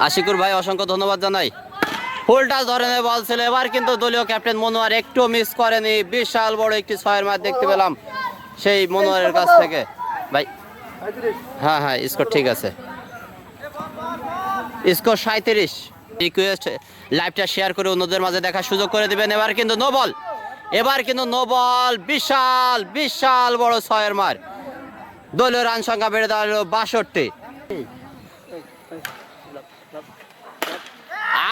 আশিকুর ভাই অসংখ্য ধন্যবাদ জানাই। ফুল টাচ ধরনের বল ছিল, এবার কিন্তু দলীয় ক্যাপ্টেন মনোয়ার একটু মিস করেনি। বিশাল বড় একটি 6-এর মার দেখতে পেলাম সেই মনোয়ারের কাছ থেকে। ভাই হ্যাঁ হ্যাঁ, স্কোর ঠিক আছে, স্কোর 37। রিকোয়েস্ট লাইভটা শেয়ার করে অন্যদের মাঝে দেখার সুযোগ করে দিবেন। এবার কিন্তু নো বল, এবার কিন্তু নো বল। বিশাল বিশাল বড় 6-এর মার, দলীয় রান সংখ্যা বেড়ে দাঁড়ালো 62।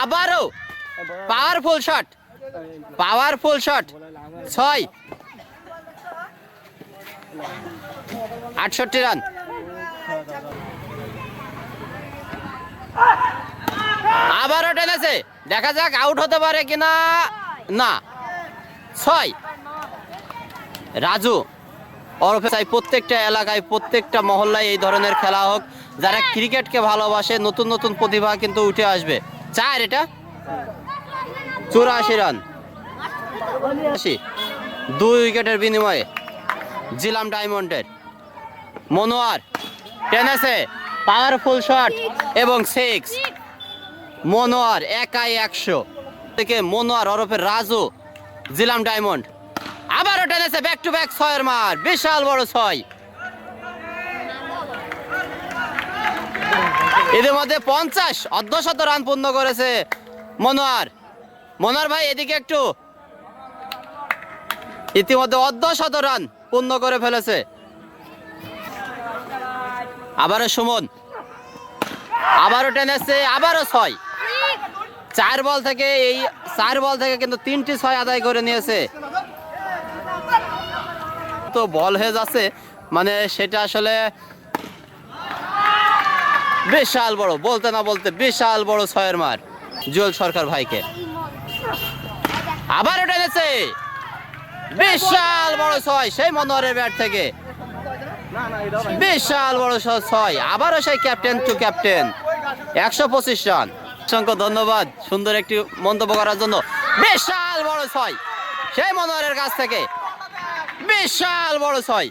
আবারও powerful shot, powerful shot, 6, 68 run. আবারও টেনেছে, দেখা যাক আউট হতে পারে কিনা। না, 6। রাজু ওরফে চাই প্রত্যেকটা এলাকায় প্রত্যেকটা মহল্লায় এই ধরনের খেলা হোক, যারা ক্রিকেটকে ভালোবাসে, নতুন নতুন প্রতিভা কিন্তু উঠে আসবে। 4, এটা 84 রান। 2 উইকেটের বিনিময়ে জিলাম ডায়মন্ডের মনোয়ার টেনেছে, পাওয়ারফুল শট এবং 6। মনোয়ার একাই 100 থেকে মনোয়ার ওরফে রাজু জিলাম ডায়মন্ড আবারও টেনেছে, ব্যাক টু ব্যাক 6-এর মার, বিশাল বড় 6। এদের মধ্যে 50 অর্ধশত রান পূর্ণ করেছে মনোয়ার। মনোয়ার ভাই এদিকে একটু, ইতিমধ্যে অর্ধশত রান পূর্ণ করে ফেলেছে। আবারও সুমন, আবারও টেনেছে, আবারও 6। 4 বল থেকে, এই 4 বল থেকে কিন্তু 3টি 6 আদায় করে নিয়েছে। তো বল হয়ে যাচ্ছে, মানে সেটা আসলে বিশাল বড়, বলতে না বলতে বিশাল বড় 6-এর মার জুয়েল সরকার ভাইকে। আবারও টেনেছে, বিশাল বড় 6 সেই মনোয়ারের ব্যাট থেকে, বিশাল বড় 6। আবারও সেই ক্যাপ্টেন টু ক্যাপ্টেন, 125 রান। অসংখ্য ধন্যবাদ সুন্দর একটি মন্তব্য করার জন্য। বিশাল বড় 6 সেই মনোয়ারের কাছ থেকে, বিশাল বড় 6।